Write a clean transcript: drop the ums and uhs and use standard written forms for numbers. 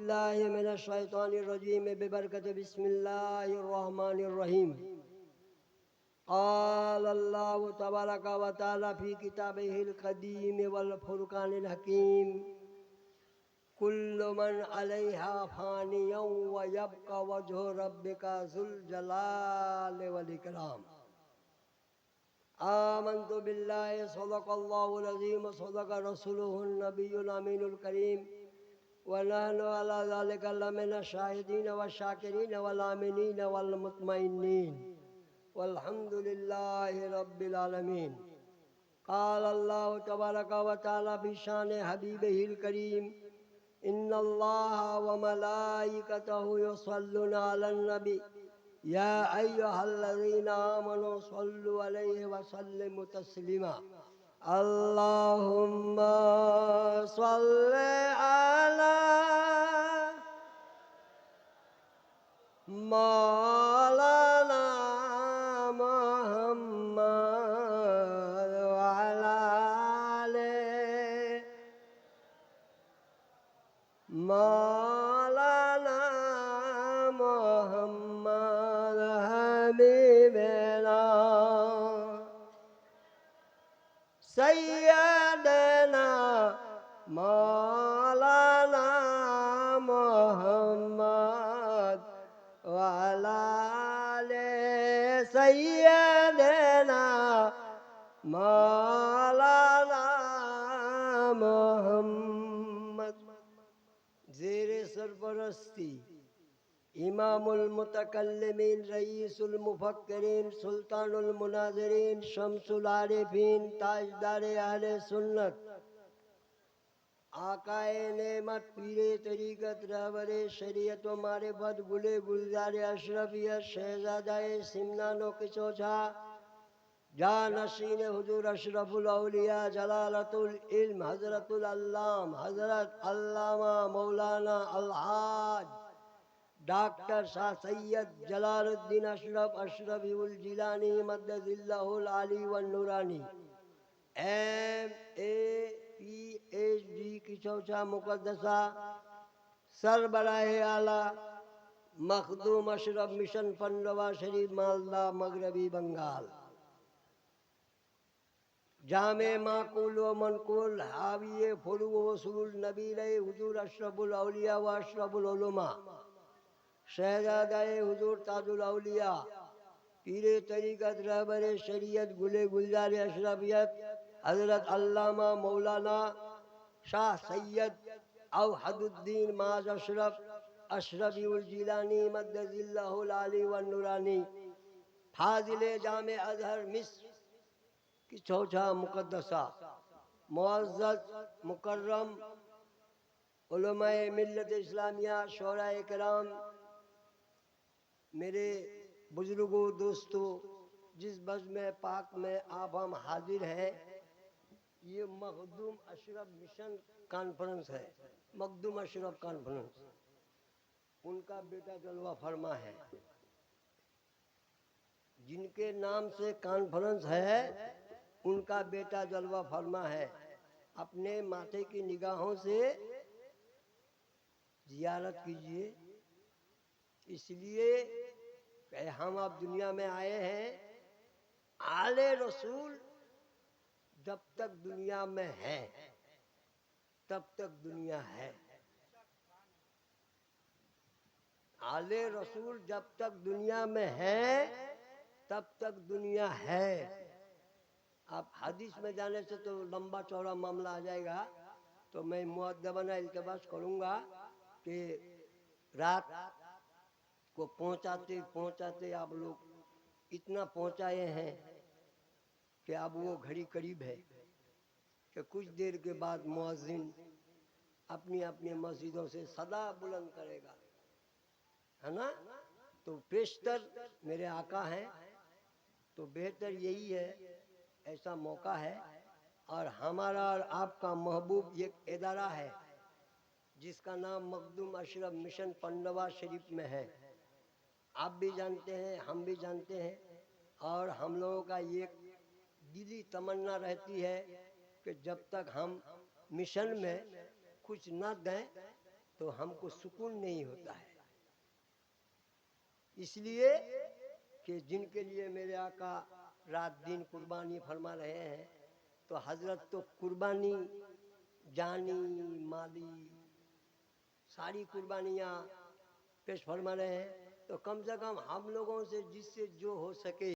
باللہ من الشیطان الرجیم ببرکت بسم اللہ الرحمن الرحیم قال اللہ تبارک و تعالی فی کتابہ القدیم والفرقان الحکیم کل من علیہا فانی ویبقى وجہ ربک ذو الجلال والاکرام آمنت باللہ صدق اللہ العظیم صدق رسولہ النبی الامین الکریم ونحن على ذلك لمن الشاهدين والشاكرين والآمنين والمطمئنين والحمد لله رب العالمين قال الله تبارك وتعالى بشان حبيبه الكريم إن الله وملائكته يصلون على النبي يا أيها الذين آمنوا صلوا عليه وسلموا تسليما اللهم صل على مولانا محمد وعلى آله مولانا محمد حبيبنا سيدنا مولانا محمد وعلى آل سيدنا مولانا محمد زیر سرپرستی امام المتکلمین رئیس المفکرین سلطان المناظرین شمس العارفین تاجدار اہل سنت آقائے نعمت پیر طریقت رہبر شریعت و معرفت گلے گلزار اشرفیت شہزادہ سمنان و کچوچا جانشین حضور اشرف الاولیاء جلالت العلم حضرت العلام حضرت علامہ مولانا الحاج ڈاکٹر شاہ سید جلال الدین اشرفی الجیلانی مدد اللہ العلی والنورانی MA PhD کی چوچا مقدسہ سربراہ اعلیٰ مخدوم اشرف مشن پنڈوا شریف مالدہ مغربی بنگال جامع معقول و منقول حاوی فروع و اصول نبیل حضور اشرف الاولیاء و اشرف العلماء شہزادہ حضور تاج الاولیاء پیر طریقت رہبر شریعت گلے گلزار اشرفیت حضرت علامہ مولانا شاہ سید اوحد الدین معاذ اشرفی الجیلانی مدد اللہ العلی والنورانی فاضل جامع ازہر مصر کی چوچا مقدسہ معزز مکرم علماء ملت اسلامیہ شعراء کرام میرے بزرگوں دوستوں جس بزم پاک میں آپ ہم حاضر ہیں یہ مخدوم اشرف مشن کانفرنس ہے مخدوم اشرف کانفرنس ان کا بیٹا جلوہ فرما ہے جن کے نام سے کانفرنس ہے ان کا بیٹا جلوہ فرما ہے اپنے ماتھے کی نگاہوں سے زیارت کیجئے اس لیے کہ ہم اب دنیا میں آئے ہیں آل رسول جب تک دنیا میں ہے تب تک دنیا ہے آل رسول جب تک دنیا میں ہے تب تک دنیا ہے اب حدیث میں جانے سے تو لمبا چوڑا معاملہ آ جائے گا تو میں مؤدبانہ التماس کروں گا کہ رات کو پہنچاتے آپ لوگ اتنا پہنچائے ہیں کہ اب وہ گھڑی قریب ہے کہ کچھ دیر کے بعد مؤذن اپنی اپنی مسجدوں سے صدا بلند کرے گا ہے نا تو پیشتر میرے آقا ہیں تو بہتر یہی ہے ایسا موقع ہے اور ہمارا اور آپ کا محبوب ایک ادارہ ہے جس کا نام مخدوم اشرف مشن پنڈوا شریف میں ہے آپ بھی جانتے ہیں ہم بھی جانتے ہیں اور ہم لوگوں کا یہ دلی تمنا رہتی ہے کہ جب تک ہم مشن میں کچھ نہ دیں تو ہم کو سکون نہیں ہوتا ہے. اس لیے کہ جن کے لیے میرے آقا رات دن قربانی فرما رہے ہیں تو حضرت تو قربانی جانی مالی ساری قربانیاں پیش فرما رہے ہیں. تو کم سے کم ہم لوگوں سے جس سے جو ہو سکے